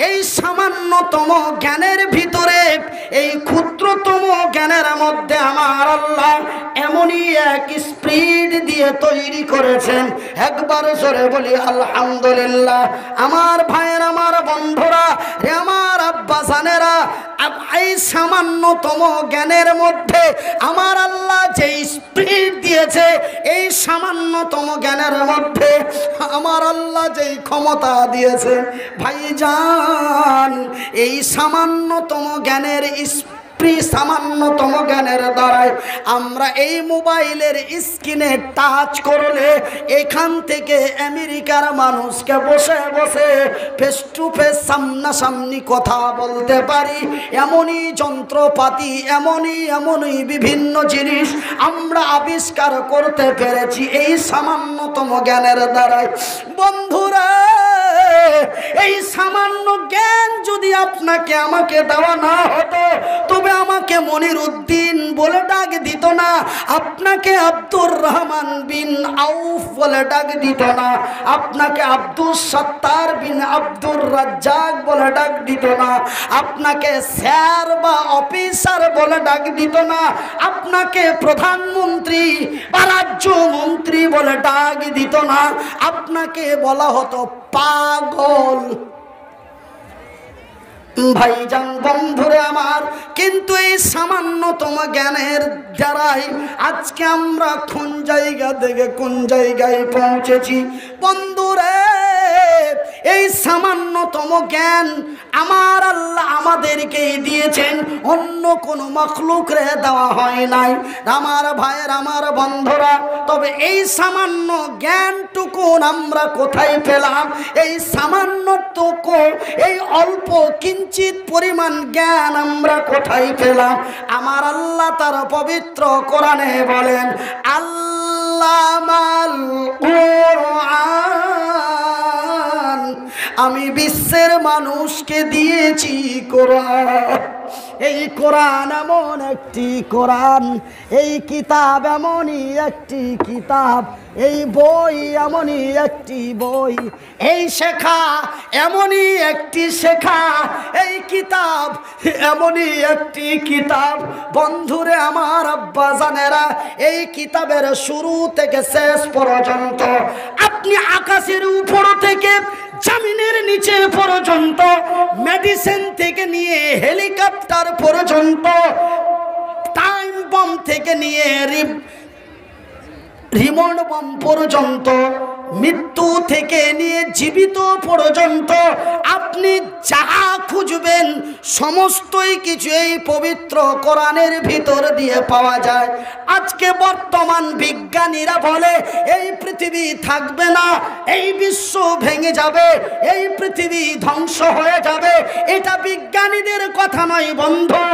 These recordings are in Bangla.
এই সামান্যতম জ্ঞানের ভিতরে, এই ক্ষুদ্রতম জ্ঞানের মধ্যে আমার আল্লাহ এমনই এক স্পিড দিয়ে তৈরি করেছেন। একবার জোরে বলি আলহামদুলিল্লাহ। আমার ভাইয়ের, আমার বন্ধুরা, আমার আব্বাসানেরা, এই সামান্যতম জ্ঞানের মধ্যে আমার আল্লাহ যে স্পিড দিয়েছে, এই সামান্যতম জ্ঞানের মধ্যে আমার আল্লাহ যেই ক্ষমতা দিয়েছে ভাইজান, এই সামান্যতম জ্ঞানের সামান্যতম জ্ঞানের দ্বারাই আমরা এই মোবাইলের স্ক্রিনে টাচ করলে এখান থেকে আমেরিকার মানুষকে বসে বসে ফেস টু ফেস সামনাসামনি কথা বলতে পারি। এমনই যন্ত্রপাতি, এমনই বিভিন্ন জিনিস আমরা আবিষ্কার করতে পেরেছি এই সামান্যতম জ্ঞানের দ্বারাই। বন্ধুরা, এই সামান্য জ্ঞান যদি আপনাকে আমাকে দেওয়া না হতো, তবে আমাকে মনিরউদ্দিন বলে ডাক দিত না, আপনাকে আব্দুর রহমান বিন আউফ বলে ডাক দিত না, আপনাকে আব্দুল সত্তার বিন আব্দুর রাজ্জাক বলে ডাক দিত না, আপনাকে স্যার বা অফিসার বলে ডাক দিত না, আপনাকে প্রধানমন্ত্রী বা রাজ্যমন্ত্রী বলে ডাক দিত না, আপনাকে বলা হতো পাগল। ভাইজান, বন্ধুরে আমার, কিন্তু এই সামান্যতম জ্ঞানের দ্বারাই আজকে আমরা কোন জায়গা থেকে কোন জায়গায় পৌঁছেছি। বন্ধুরে, এই সামান্যতম জ্ঞান আমার আল্লাহ আমাদেরকেই দিয়েছেন, অন্য কোনো মাখলুকরে দেওয়া হয় নাই। আমার ভাইয়ের, আমার বন্ধুরা, তবে এই সামান্য জ্ঞানটুকু আমরা কোথায় পেলাম? এই সামান্যটুকু, এই অল্প কিঞ্চিত পরিমাণ জ্ঞান আমরা কোথায় পেলাম? আমার আল্লাহ তার পবিত্র কোরআনে বলেন, আল্লামাল কুরআন, আমি বিশ্বের মানুষকে দিয়েছি কোরআন। এই কোরআন এমন একটি কোরআন, এই কিতাব এমনই একটি কিতাব, এই বই এমনই একটি বই, এই শেখা এমনই একটি শেখা, এই কিতাব এমনই একটি কিতাব। বন্ধুরে আমার, আব্বাজানেরা, এই কিতাবের শুরু থেকে শেষ পর্যন্ত আপনি আকাশের উপর থেকে জমিনের নিচে পর্যন্ত, মেডিসিন থেকে নিয়ে হেলিকপ্টার পর্যন্ত, টাইম বম থেকে নিয়ে রিমোট বম পর্যন্ত, মৃত্যু থেকে নিয়ে জীবিত পর্যন্ত আপনি যা খুঁজবেন সমস্তই কিছু এই পবিত্র কোরআনের ভিতর দিয়ে পাওয়া যায়। আজকে বর্তমান বিজ্ঞানীরা বলে এই পৃথিবী থাকবে না, এই বিশ্ব ভেঙে যাবে, এই পৃথিবী ধ্বংস হয়ে যাবে। এটা বিজ্ঞানীদের কথা নয় বন্ধু,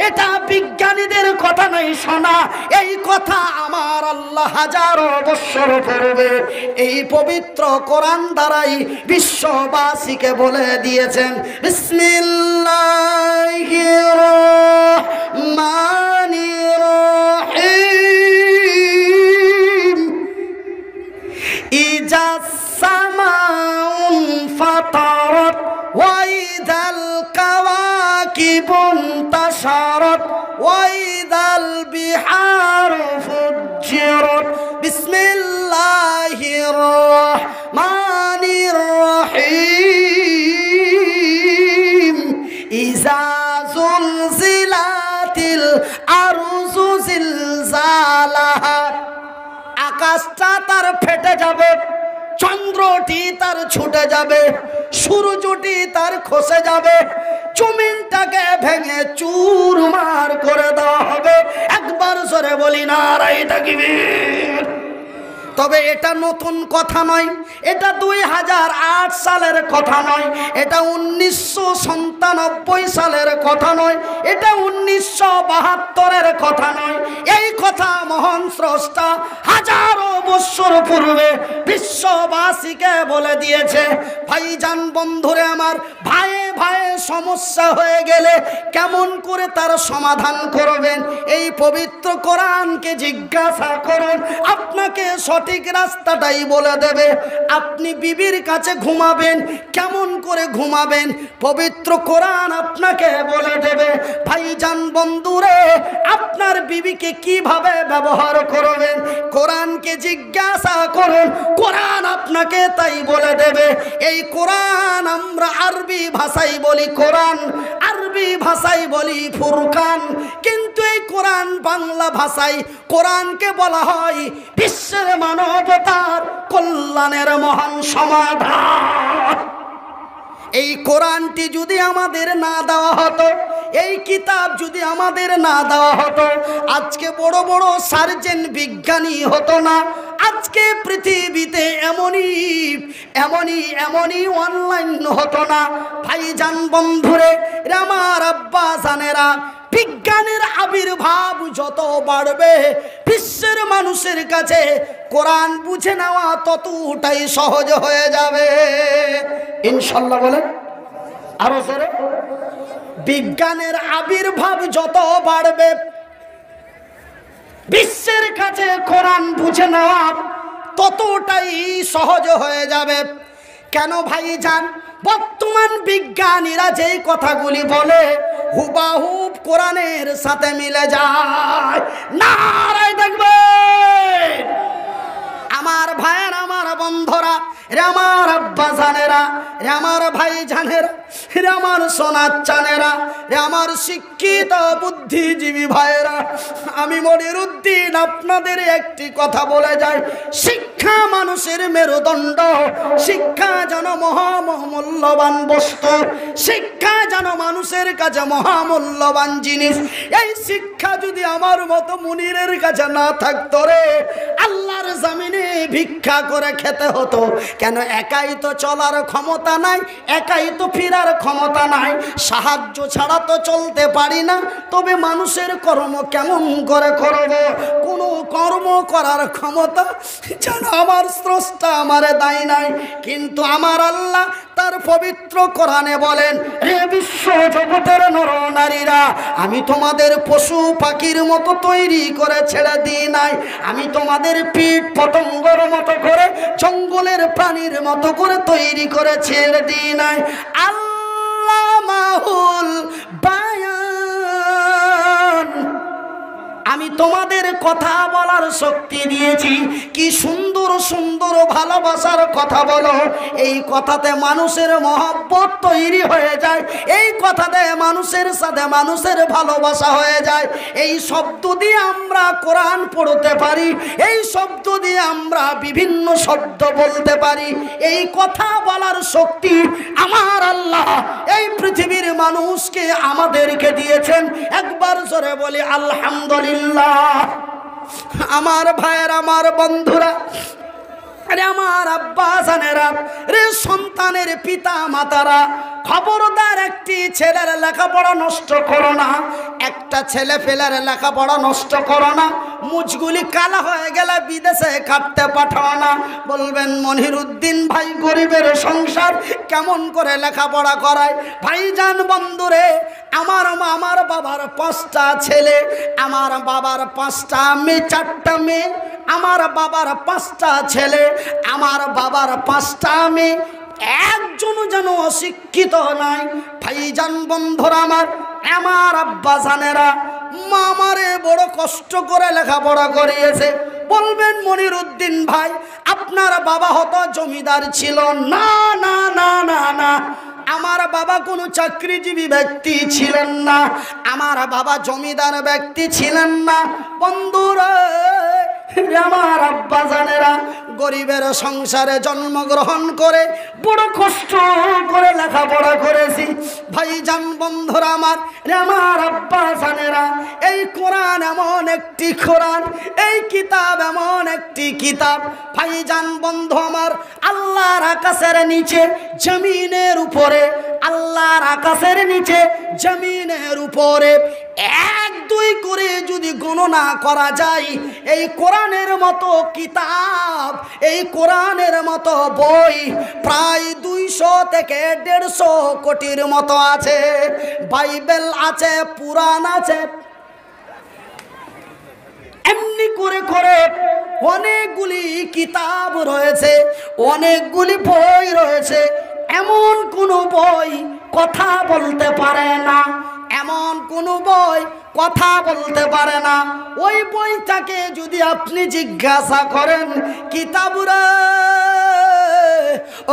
এটা বিজ্ঞানীদের কথা নয় শোনা, এই কথা আমার আল্লাহ হাজারো বছর পূর্বে এই পবিত্র কোরআন দ্বারাই বিশ্ববাসীকে বলে দিয়েছেন। বিসমিল্লাহির রহমানির রহিম, ইজা সামাউন ফাতারাত ওয়া ইযাল কাওয়াকিবুন তাশারাত ওয়া ইযাল বিহারু ফুজ্জিরাত। বিসমিল্লাহির রহমানির রহিম, ইজা যুলজিলাতিল আরযু জিলজালাহা, আকাশটা তার ফেটে যাবে, চন্দ্রটি তার ছুটে যাবে, সূর্যটি তার খসে যাবে, জমিনটাকে ভেঙে চুরমার করে দেওয়া হবে। একবার জোরে বলি নারায়ে তাকবীর। তবে এটা নতুন কথা নয়, এটা 2008 সালের কথা নয়, এটা 1997 সালের কথা নয়, এটা 1972-এর কথা নয়। এই কথা মহান স্রষ্টা হাজারো বছর পূর্বে বিশ্ববাসীকে বলে দিয়েছে। ভাইজান, বন্ধুরে আমার, ভাইয়ে ভাইয়ে সমস্যা হয়ে গেলে কেমন করে তার সমাধান করবেন, এই পবিত্র কোরআনকে জিজ্ঞাসা করুন, আপনাকে সঠিক রাস্তাটাই বলে দেবে। আপনি বিবির কাছে ঘুমাবেন, কেমন করে ঘুমাবেন, পবিত্র কোরআন আপনাকে বলে দেবে। ভাইজান বন্ধুরে, আপনার বিবিকে কিভাবে ব্যবহার করবেন, কোরআনকে জিজ্ঞাসা করুন, কোরআন আপনাকে তাই বলে দেবে। এই কোরআন আমরা আরবি ভাষায় বলি কোরআন, আরবি ভাষায় বলি ফুরকান, কিন্তু এই কোরআন বাংলা ভাষায় কোরআনকে বলা হয় বিশ্বের মানবতার কল্যাণের মহান সমাধান। এই কোরআনটি যদি আমাদের না দেওয়া হতো, এই কিতাব যদি আমাদের না দেওয়া হতো, আজকে বড় বড় সার্জেন বিজ্ঞানী হতো না, আজকে পৃথিবীতে এমনই অনলাইন হতো না। ভাইজান বন্ধুরে, আমার আব্বা জানেরা, বিজ্ঞানের আবির্ভাব যত বাড়বে, বিশ্বের মানুষের কাছে কোরআন বুঝে নেওয়া ততটাই সহজ হয়ে যাবে ইনশাল্লাহ। বলেন আরো জোরে। বিজ্ঞানের আবির্ভাব যত বাড়বে, বিশ্বের কাছে কোরআন বুঝে নেওয়া ততটাই সহজ হয়ে যাবে। কেন ভাইজান? বর্তমান বিজ্ঞানীরা যেই কথাগুলি বলে হুবাহুব কোরআনের সাথে মিলে যায়। নারায়ে তাকবীর! আমার ভাইয়ের, আমার বন্ধুরা, আমার আব্বা জানেরা, আমার ভাই জানেরা, আমার সোনার চানেরা, আমার শিক্ষিত বুদ্ধিজীবী ভাইয়েরা, আমি মনিরুদ্দিন আপনাদের একটি কথা বলে যাই, শিক্ষা মানুষের মেরুদণ্ড, শিক্ষা যেন মহামূল্যবান বস্তু, শিক্ষা যেন মানুষের কাছে মহামূল্যবান জিনিস। এই শিক্ষা যদি আমার মতো মুনিরের কাছে না থাকতো রে, আল্লাহর জমিনে ভিক্ষা করে খেতে হতো। কেন? একাই তো চলার ক্ষমতা নাই, একাই তো ফেরার ক্ষমতা নাই, সাহায্য ছাড়া তো চলতে পারি না। তবে মানুষের কর্ম কেমন করে করব? কোনো কর্ম করার ক্ষমতা যেন আমার স্রষ্টা আমারে দেয় নাই। কিন্তু আমার আল্লাহ তার পবিত্র কোরআনে বলেন, রে বিশ্ব জগতের নরনারীরা, আমি তোমাদের পশু পাখির মতো তৈরি করে ছেড়ে দিই নাই, আমি তোমাদের পিঠ পতঙ্গর মতো করে, জঙ্গলের প্রাণীর মতো করে তৈরি করে ছেড়ে দিই নাই। আল্লাহ মাহুল বায়ান, আমি তোমাদের কথা বলার শক্তি দিয়েছি। কি সুন্দর সুন্দর ভালোবাসার কথা বলো, এই কথাতে মানুষের মহব্বত তৈরি হয়ে যায়, এই কথাতে মানুষের সাথে মানুষের ভালোবাসা হয়ে যায়। এই শব্দ দিয়ে আমরা কোরআন পড়তে পারি, এই শব্দ দিয়ে আমরা বিভিন্ন শব্দ বলতে পারি। এই কথা বলার শক্তি আমার আল্লাহ এই পৃথিবীর মানুষকে আমাদেরকে দিয়েছেন। একবার জোরে বলি আলহামদুলিল্লাহ। আমার ভাইয়ের, আমার বন্ধুরা, আমার আব্বা জানেরা, রে সন্তানের পিতা মাতারা, খবরদার একটি ছেলের লেখাপড়া নষ্ট করো না, একটা ছেলে পেলের লেখাপড়া নষ্ট করো না। মুচগুলি কালা হয়ে গেলে বিদেশে কাটতে পাঠাও না। বলবেন মনিরুদ্দিন ভাই গরিবের সংসার কেমন করে লেখাপড়া করায়? ভাইজান বন্ধুরে, আমার বাবার 5টা ছেলে, আমার বাবার 5টা মেয়ে, 4টা মেয়ে, আমার বাবার 5টা ছেলে, আমার বাবার 5টা মেয়ে, একজনও যেন অশিক্ষিত নাই। ভাইজান বন্ধুরা আমার আব্বা জানেরা, মামারে বড় কষ্ট করে লেখাপড়া করিয়েছে। বলবেন মনিরুদ্দিন ভাই আপনার বাবা হতো জমিদার ছিল? না না না না না, আমার বাবা কোনো চাকরিজীবী ব্যক্তি ছিলেন না, আমার বাবা জমিদার ব্যক্তি ছিলেন না। বন্ধুরা, আমার আব্বা জানেরা গরিবের সংসারে জন্মগ্রহণ করে বড় কষ্ট করে লেখাপড়া করেছি। ভাইজান বন্ধুরা আমার আব্বা জানেরা, এই কোরআন এমন একটি কোরআন, এই কিতাব এমন একটি কিতাব। ভাইজান বন্ধু আমার, আল্লাহর আকাশের নিচে জমিনের উপরে, আল্লাহর আকাশের নিচে জমিনের উপরে এক দুই করে যদি গণনা করা যায়, এই কোরআনের মতো কিতাব, এই কোরআনের মতো বই প্রায় 200 থেকে 150 কোটির মতো আছে। বাইবেল আছে, পুরাণ আছে, এমনি করে করে অনেকগুলি কিতাব রয়েছে, অনেকগুলি বই রয়েছে। এমন কোনো বই কথা বলতে পারে না, এমন কোনো বই কথা বলতে পারে না। ওই বইটাকে যদি আপনি জিজ্ঞাসা করেন, কিতাবুরা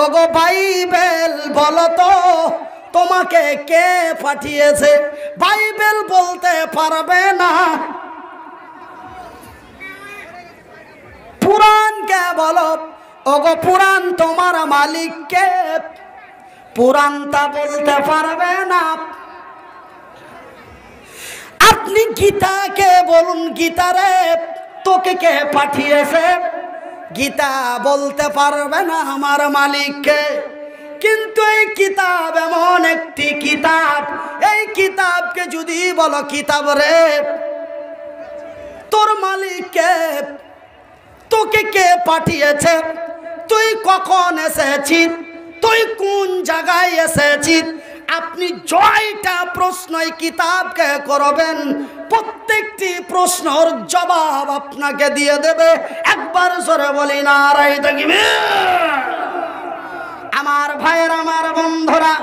ওগো বাইবেল বলো তো তোমাকে কে পাঠিয়েছে, বাইবেল বলতে পারবে না। পুরাণকে বলো, ওগো পুরাণ তোমার মালিক কে, পুরাণটা বলতে পারবে না। আপনি গীতাকে বলুন, গীতারে তোকে কে পাঠিয়েছে, গীতা বলতে পারবে না আমার মালিককে। কিন্তু এই কিতাব এমন একটি কিতাব, এই কিতাবকে যদি বলো কিতাব রে তোর মালিককে, তোকে কে পাঠিয়েছে, তুই কখন এসেছিস, তুই কোন জায়গায় এসেছিস, আপনি জয়টা প্রশ্ন এই কিতাবকে করবেন, প্রত্যেকটি প্রশ্নের জবাব আপনাকে দিয়ে দেবে। একবার জোরে বলি নারায়ে তাকবীর। আমার ভাইয়ের, আমার বন্ধুরা,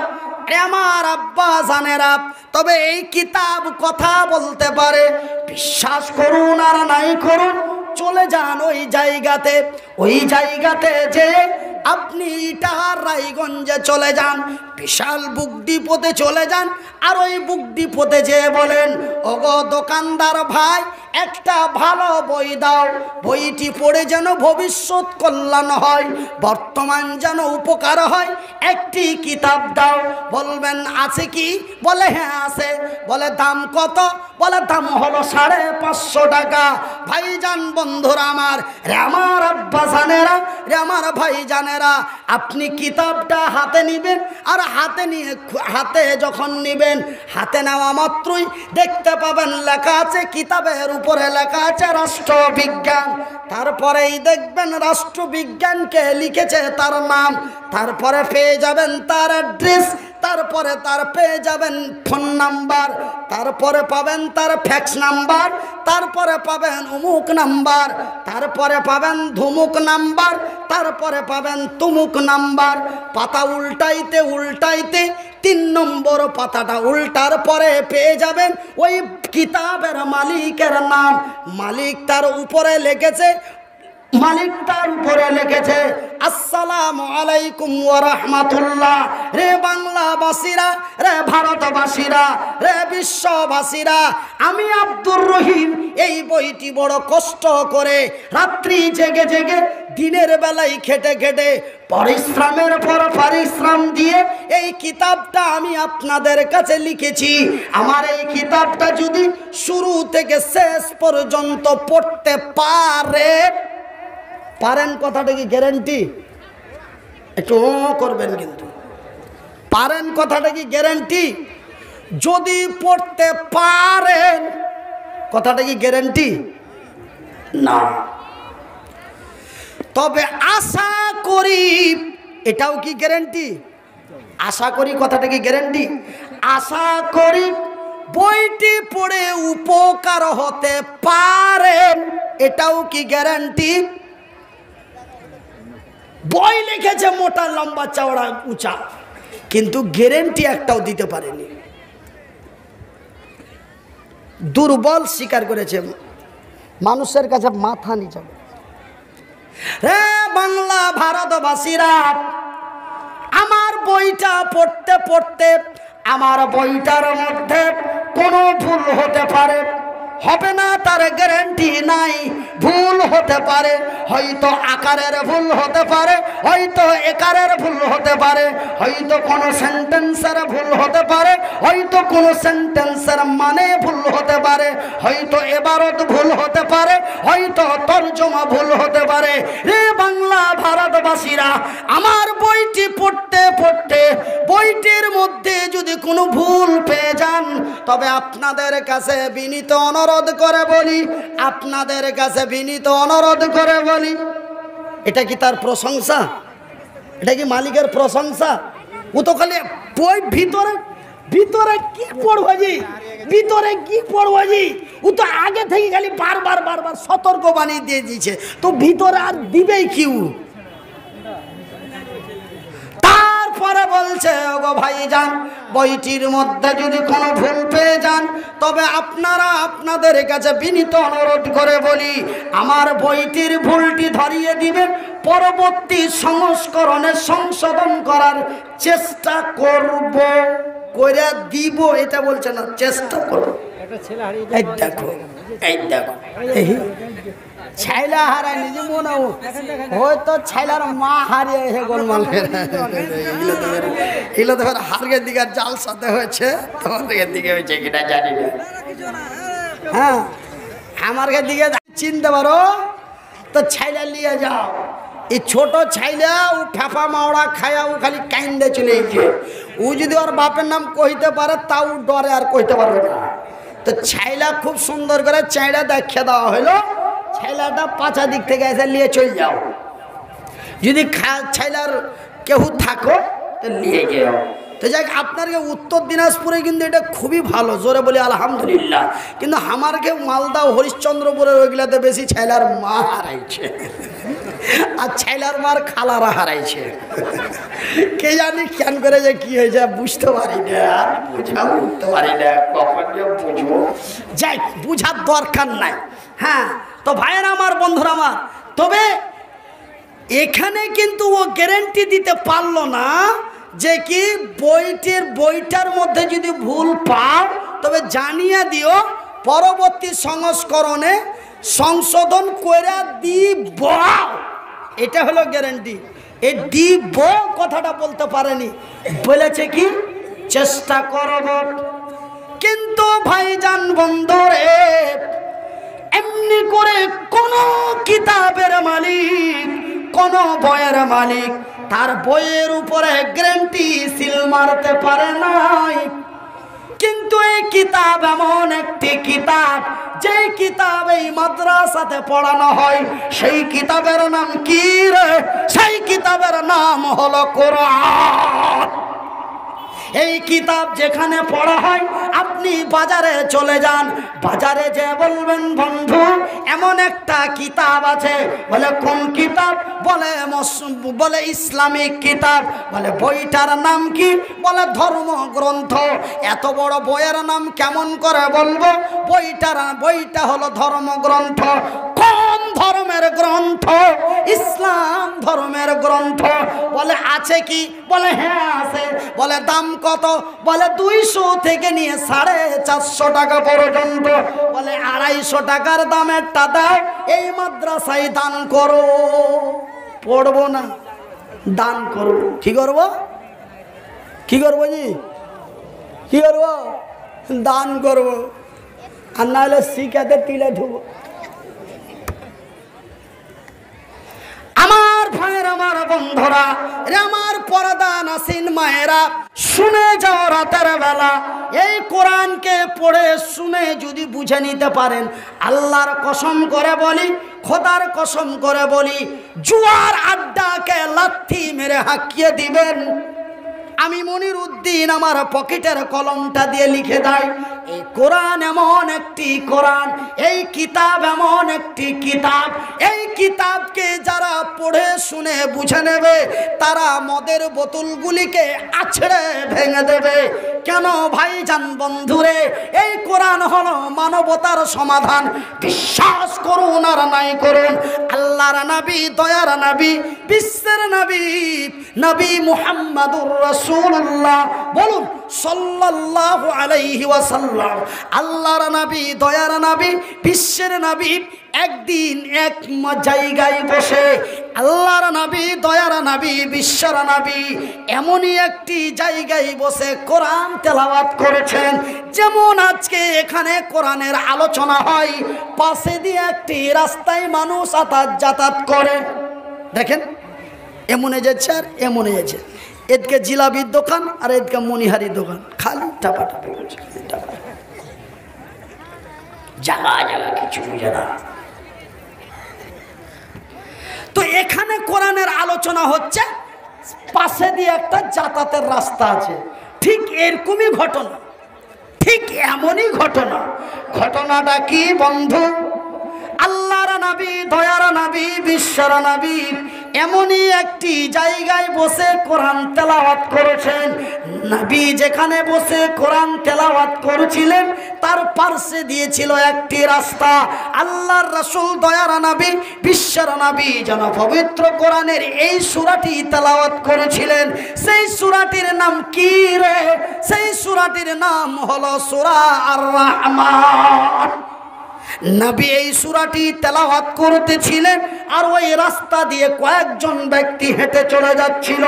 আমার আব্বা জানেরা, তবে এই কিতাব কথা বলতে পারে। বিশ্বাস করুন আর নাই করুন, চলে যান ওই জায়গাতে, ওই জায়গাতে যে আপনি ইটাহার রায়গঞ্জে চলে যান, বিশাল বুক ডিপোতে চলে যান, আর ওই বুক ডিপোতে যে বলেন, ওগো দোকানদার ভাই একটা ভালো বই দাও, বইটি পড়ে যেন ভবিষ্যৎ কল্যাণ হয়, বর্তমান যেন উপকার হয়, একটি কিতাব দাও। বলবেন আছে কি, বলে হ্যাঁ আছে। বলে দাম কত, বলে দাম হলো 550 টাকা। ভাইজান বন্ধুরা আমার, রে আমার আব্বা জানেরা, রে আমার ভাই জানেরা, আপনি কিতাবটা হাতে নিবেন, আর হাতে নিয়ে হাতে যখন নিবেন, হাতে নেওয়া মাত্রই দেখতে পাবেন লেখা আছে, কিতাবের উপরে লেখা আছে রাষ্ট্রবিজ্ঞান। তারপরেই দেখবেন রাষ্ট্রবিজ্ঞানকে লিখেছে তার নাম, তারপরে পেয়ে যাবেন তার অ্যাড্রেস, তারপরে তার পেয়ে যাবেন ফোন নাম্বার, তারপরে পাবেন তার ফ্যাক্স নাম্বার, তারপরে পাবেন অমুক নাম্বার, তারপরে পাবেন ধুমুক নাম্বার, তারপরে পাবেন তুমুক নাম্বার। পাতা উল্টাইতে উল্টাইতে 3 নম্বর পাতাটা উল্টার পরে পেয়ে যাবেন ওই কিতাবের মালিকের নাম। মালিক তার উপরে লিখেছে, মালিক তার উপরে লিখেছে আসসালামু আলাইকুম ওয়া রাহমাতুল্লাহ। রে বাংলাবাসীরা, রে ভারতবাসীরা, রে বিশ্ববাসীরা, আমি আব্দুর রহিম এই বইটি বড় কষ্ট করে রাত্রি জেগে জেগে দিনের বেলায় খেটে খেটে পরিশ্রমের পর পরিশ্রম দিয়ে এই কিতাবটা আমি আপনাদের কাছে লিখেছি। আমার এই কিতাবটা যদি শুরু থেকে শেষ পর্যন্ত পড়তে পারেন, কথাটা কি গ্যারান্টি? একটু করবেন কিন্তু, পারেন কথাটা কি গ্যারান্টি? যদি পড়তে পারেন, কথাটা কি গ্যারান্টি? না। তবে আশা করি, এটাও কি গ্যারান্টি? আশা করি কথাটা কি গ্যারান্টি? আশা করি বইটি পড়ে উপকার হতে পারেন, এটাও কি গ্যারান্টি? বই লিখেছে মোটা লম্বা চওড়া উঁচা, কিন্তু গ্যারান্টি একটাও দিতে পারেনি। দুর্বল স্বীকার করেছে, মানুষের কাছে মাথা নিচে। হে বাংলা ভারতবাসীরা, আমার বইটা পড়তে পড়তে আমার বইটার মধ্যে কোনো ভুল হতে পারে, হবে না তার গ্যারান্টি নাই। ভুল হতে পারে, হয়তো আকারের ভুল হতে পারে, হয়তো একারের ভুল হতে পারে, হয়তো কোনো সেন্টেন্সের ভুল হতে পারে, হয়তো কোনো সেন্টেন্সের মানে ভুল হতে পারে, হয়তো এবারত ভুল হতে পারে, হয়তো তর্জমা ভুল হতে পারে। রে বাংলা ভারতবাসীরা, আমার বইটি পড়তে পড়তে বইটির মধ্যে যদি কোনো ভুল পেয়ে যান, তবে আপনাদের কাছে বিনীত অনুরোধ করে বলি, আপনাদের কাছে বিনীত অনুরোধ করে বলি, এটা কি তার প্রশংসা? এটা কি মালিকের প্রশংসা? ও তো খালি বই ভিতরে ভিতরে কি পড়বো জি, ভিতরে কি পড়বো জি, ও তো আগে থেকে খালি বারবার বারবার সতর্ক বানিয়ে দিয়ে দিয়েছে, তো ভিতরে আর দিবেই কি? তারপরে বলছে, ওগো ভাইজান, বইটির মধ্যে যদি কোনো ভুল পেয়ে যান, তবে আপনারা আপনাদের কাছে বিনীত অনুরোধ করে বলি, আমার বইটির ভুলটি ধরিয়ে দিবেন, পরবর্তী সংস্করণে সংশোধন করার চেষ্টা করব, করে দিব। এটা বলছে না, চেষ্টা করব। এই দেখো, এই দেখো, ছাইলা হারায় নিজে মনে হয়তো ছাইলার মা হারিয়ে এসে গোলমাল এগুলো তো হারগের দিকে জাল সাথে হয়েছে, তোমাদের দিকে হয়েছে কিনা জানি না। হ্যাঁ, আমার দিকে চিনতে পারো তো ছাইলা নিয়ে যাও। এই ছোট ছাইলা ও ফেফা মাওড়া খায়া ও খালি কাইন্দে চলে গেছে। ও যদি ওর বাপের নাম কইতে পারে তাও ডরে আর কইতে পারবে না। তো ছাইলা খুব সুন্দর করে চাইড়া দেখিয়ে দেওয়া হলো, ছাইলাটা পাঁচা দিক থেকে এসে নিয়ে চলে যাও। যদি ছাইলার কেউ থাকো তো নিয়ে যাও। তো যাই আপনার উত্তর দিনাজপুরে কিন্তু এটা খুবই ভালো, জোরে বলি আলহামদুলিল্লাহ। কিন্তু আমারকে মালদা হরিশ্চন্দ্রপুরের ওইগুলাতে বেশি ছাইলার মা হারাইছে, আর ছাইলার মার খালারা হারাইছে। কে জানি কেন করে যে কি হয়েছে বুঝতে পারি না, বুঝাও উঠতে পারি না, কখন যে বুঝবো। যাই, বুঝার দরকার নাই। হ্যাঁ, তো ভাইয়েরা আমার, বন্ধুরা আমার, তবে এখানে কিন্তু ও গ্যারেন্টি দিতে পারলো না যে কি বইটার মধ্যে যদি ভুল পাও তবে জানিয়ে দিও, পরবর্তী সংস্করণে সংশোধন করে দিব। এটা হলো গ্যারেন্টি। এই দিব কথাটা বলতে পারেনি, বলেছে কি চেষ্টা করব। কিন্তু ভাইজান বন্ধুরে, এমনি করে কোন কিতাবের মালিক, কোন বইয়ের মালিক তার বইয়ের উপরে গ্যারান্টি সিল মারতে পারে নাই। কিন্তু এই কিতাব এমন একটি কিতাব, যে কিতাব এই মাদ্রাসাতে পড়ানো হয়, সেই কিতাবের নাম কি রে? সেই কিতাবের নাম হলো কোরআন। এই কিতাব যেখানে পড়া হয়, আপনি বাজারে চলে যান, বাজারে যে বলবেন বন্ধু এমন একটা কিতাব আছে, বলে কোন কিতাব? বলে ইসলামিক কিতাব। বলে বইটার নাম কি? বলে ধর্মগ্রন্থ। এত বড় বইয়ের নাম কেমন করে বলবো? বইটা হলো ধর্মগ্রন্থ। কোন ধর্মের গ্রন্থ? ইসলাম ধর্মের গ্রন্থ। বলে আছে কি? বলে হ্যাঁ আছে। বলে দাম কত? বলে 200 থেকে নিয়ে 450 টাকা পর্যন্ত। বলে 250 টাকার দামেরটা দাও, এই মাদ্রাসায় দান করো। পড়বো না, দান করবো। কি করবো? কি করবো জি? কি করবো? দান করবো। আর না হলে শিখাতে তিলে ঢুকবো। আমার ভাইয়ের, আমার বন্ধুরা, আমার পর্দা নাসিন মায়েরা, শুনে যাও রাতের বেলা এই কোরআনকে পড়ে শুনে যদি বুঝে নিতে পারেন, আল্লাহর কসম করে বলি, খোদার কসম করে বলি, জুয়ার আড্ডাকে লাথি মেরে হাঁকিয়ে দিবেন। আমি মনির উদ্দিন আমার পকেটের কলমটা দিয়ে লিখে দেয়, এই কোরআন এমন একটি কোরআন, এই কিতাব এমন একটি কিতাব, এই কিতাবকে যারা পড়ে শুনে বুঝে নেবে, তারা মদের বোতলগুলিকে আছড়ে ভেঙে দেবে। কেন ভাইজান বন্ধুরে? এই কোরআন হলো মানবতার সমাধান। বিশ্বাস করুন আর নাই করুন, আল্লাহর নবী, দয়ার নবী, বিশ্বের নবী, নবী মুহাম্মাদুর রাসূলুল্লাহ, বলুন সাল্লাল্লাহু আলাইহি ওয়াসাল্লাম, আল্লাহর নবী, দয়ার নবী, বিশ্বের নবী, একদিন এক জায়গায় বসে আল্লাহর নবী, দয়ার নবী, বিশ্বের নবী এমনই একটি জায়গায় বসে কোরআন তেলাওয়াত করেছেন। যেমন আজকে এখানে কোরআনের আলোচনা হয়, পাশে দিয়ে একটি রাস্তায় মানুষ যাতায়াত করে, দেখেন এমনে যাচ্ছে আর এমনে যাচ্ছে, এদিকে জিলাপির দোকান আর এদিকে মনিহারির দোকান, খালি টাপাটাপি করছে। জায়গা জায়গা কিছু বুঝে না। তো এখানে কোরআনের আলোচনা হচ্ছে, পাশে দিয়ে একটা যাতায়াতের রাস্তা আছে, ঠিক এরকমই ঘটনা, ঠিক এমনই ঘটনা। ঘটনাটা কি বন্ধু? আল্লাহর নবী, দয়ার নবী, বিশ্বর নবী এমনই একটি জায়গায় বসে কোরআন তেলাওয়াত করেছেন। নবী যেখানে বসে কোরআন তেলাওয়াত করেছিলেন তার পাশে দিয়েছিল একটি রাস্তা। আল্লাহর রাসূল, দয়ার নবী, বিশ্বর নবী যেন পবিত্র কোরআনের এই সূরাটি তেলাওয়াত করেছিলেন। সেই সূরাটির নাম কি রে? সেই সূরাটির নাম হলো সূরা আর-রহমান। নবী এই সূরাটি তেলাওয়াত করতেছিলেন আর ওই রাস্তা দিয়ে কয়েকজন ব্যক্তি হেঁটে চলে যাচ্ছিল।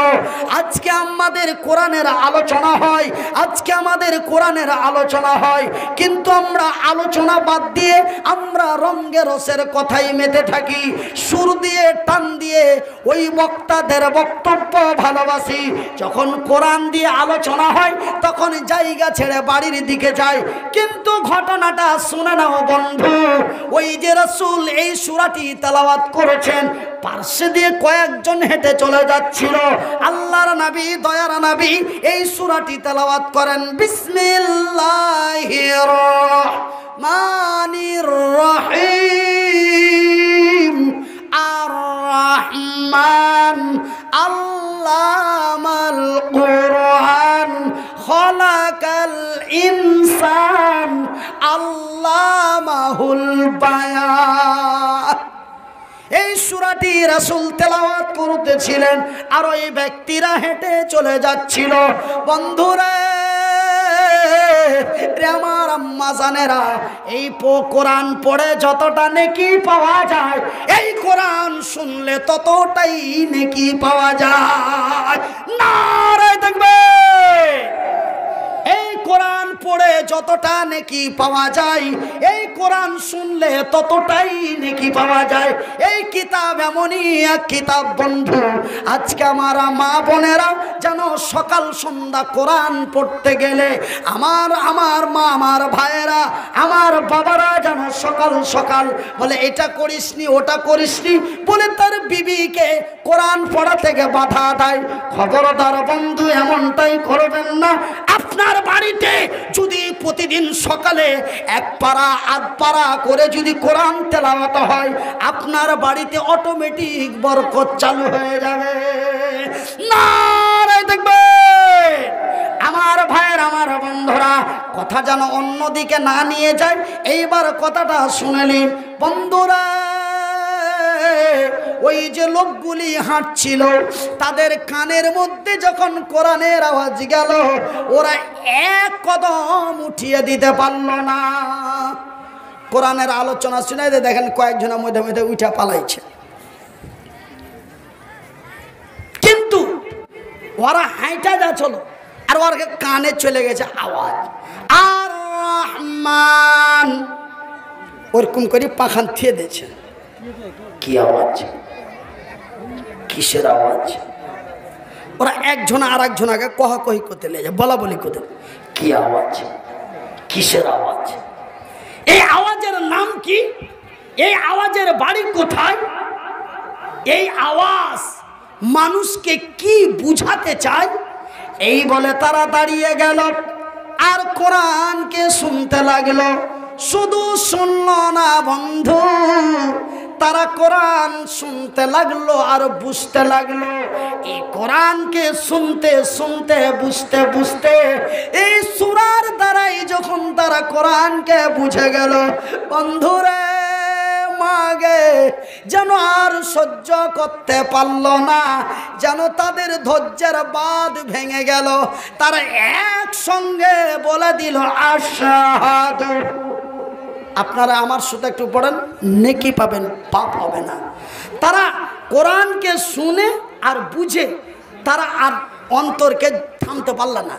আজকে আমাদের কোরআনের আলোচনা হয়, আজকে আমাদের কোরআনের আলোচনা হয়, কিন্তু আমরা আলোচনা বাদ দিয়ে আমরা রঙ্গে রসের কথাই মেতে থাকি, সুর দিয়ে টান দিয়ে ওই বক্তাদের বক্তব্য ভালোবাসি। যখন কোরআন দিয়ে আলোচনা হয় তখন জায়গা ছেড়ে বাড়ির দিকে যায়। কিন্তু ঘটনাটা শুনে নাও বন্ধু, ওই যে রাসূল এই সূরাটি তেলাওয়াত করেছেন, পাশে দিয়ে কয়েকজন হেঁটে চলে যাচ্ছিল। আল্লাহর নবী, দয়ার নবী এই সূরাটি তেলাওয়াত করেন, বিসমিল্লাহির রহমানির রহিম। আর-রহমান আল্লামাল কুরআন খলাকাল ইনসান আল্লামাহুল বায়ান। এই সূরাটি রাসূল তেলাওয়াত করতেছিলেন আর ওই ব্যক্তিরা হেঁটে চলে যাচ্ছিল। বন্ধুরা, আমার আম্মা জানেরা, এই কোরআন পড়ে যতটা নেকি পাওয়া যায়, এই কোরআন শুনলে ততটাই নেকি পাওয়া যায়। নারে তাকবীর! এই কোরআন পড়ে যতটা নেকি পাওয়া যায়, এই কোরআন শুনলে ততটাই নেকি পাওয়া যায়। এই কিতাব এমনই এক কিতাব বন্ধু, আজকে আমার মা বোনেরা যেন সকাল সন্ধ্যা কোরআন পড়তে গেলে, আমার মা, আমার ভাইয়েরা, আমার বাবারা যেন সকাল সকাল বলে এটা করিসনি, ওটা করিসনি বলে তার বিবিকে কোরআন পড়া থেকে বাধা দেয়। খবরদার বন্ধু, এমনটাই করবেন না। আপনার বাড়িতে যদি প্রতিদিন সকালে এক পারা আধ পারা করে যদি কোরআন তেলাওয়াত হয়, আপনার বাড়িতে অটোমেটিক বরকত চালু হয়ে যাবে। নারে তাকবীর! আমার ভাইয়ের, আমার বন্ধুরা, কথা যেন অন্যদিকে না নিয়ে যায়, এইবার কথাটা শুনে নিন বন্ধুরা। ওই যে লোকগুলি হাঁটছিল তাদের কানের মধ্যে যখন কোরআনের আওয়াজ গেল, ওরা এক কদম উঠিয়ে দিতে পারল না। কোরআনের আলোচনা শুনে দেখেন কয়েকজনের মধ্যে মধ্যে উঠা পালাইছে, কিন্তু ওরা হাইটা যাচ্ছিল আর ওর কানে চলে গেছে আওয়াজ, আর রহমান ওরকম করে পাখান থিয়ে দিয়েছে। কি আওয়াজ? কিসের আওয়াজ? ওরা একজন আর একজনকে কহাকহি করতে লেগে বলা বলি করতে, কি আওয়াজ? কিসের আওয়াজ? এই আওয়াজের নাম কি? এই আওয়াজের বাড়ি কোথায়? এই আওয়াজ মানুষকে কি বুঝাতে চায়? এই বলে তারা দাঁড়িয়ে গেল আর কোরআনকে শুনতে লাগলো। শুধু শুনল না বন্ধু, তারা কোরআন শুনতে লাগলো আর বুঝতে লাগলো। এই কোরআনকে শুনতে শুনতে, বুঝতে বুঝতে, এই সূরার দ্বারাই যখন তারা কোরআনকে বুঝে গেল, বন্ধুরে মাগে যেন আর সহ্য করতে পারল না, যেন তাদের ধৈর্যের বাঁধ ভেঙে গেল। তারা একসঙ্গে বলে দিল আশহাদু। আপনারা আমার সাথে একটু পড়েন, নেকি পাবেন, পাপ হবে না। তারা কোরআনকে শুনে আর বুঝে তারা আর অন্তরকে থামতে পারল না।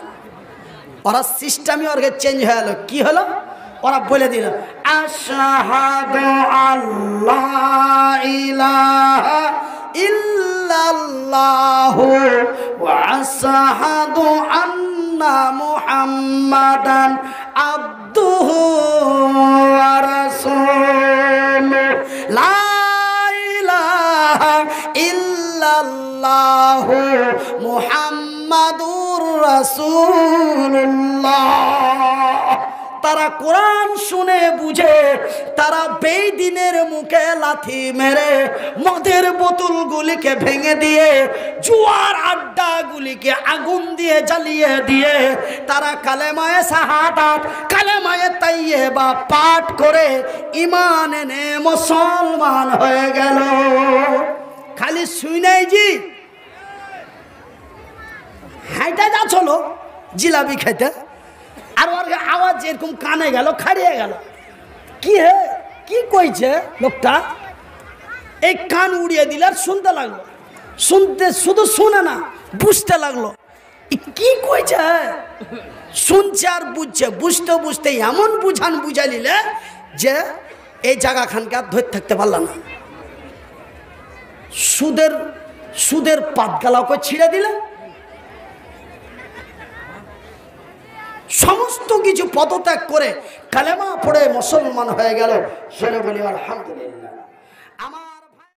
ওরা সিস্টেমই ওর চেঞ্জ হয়ে গেল। কি হলো? ওরা বলে দিল আশহাদু আল্লা ইলাহা ইল্লাল্লাহ ইল্লাল্লাহু ওয়া আশহাদু আন্না মুহাম্মাদান আবদুহু ওয়া রাসূলুহু লা ইলাহা ইল্লাল্লাহু মুহাম্মাদুর রাসূলুল্লাহ। তারা কোরআন শুনে বুঝে, তারা বেঈদিনের মুখে লাথি মেরে, মদের বোতলগুলিকে ভেঙে দিয়ে, জুয়ার আড্ডাগুলিকে আগুন দিয়ে জ্বালিয়ে দিয়ে, তারা কালেমায়ে শাহাদাত, কালেমায়ে তাইয়্যিবা পাঠ করে ঈমান এনে মুসলমান হয়ে গেল। খালি শুনেই জি হাইটা যা চলো জিলাপি খাইতে, আর ওর আওয়াজ এরকম কানে গেল, খাড়িয়ে গেল। কি হে কি কইছে লোকটা, এই কান উড়িয়ে দিলে আর শুনতে লাগলো, শুনতে শুধু শুনে না বুঝতে লাগলো কি কইছে। শুনছে আর বুঝছে, বুঝতে বুঝতে এমন বুঝান বুঝাই নিলে যে এই জায়গা খানকে আর ধরে থাকতে পারল না। সুদের পাতগালাকে ছিঁড়ে দিলে, সমস্ত কিছু পদত্যাগ করে কালেমা পড়ে মুসলমান হয়ে গেল। সেরে বলি আলহামদুলিল্লাহ।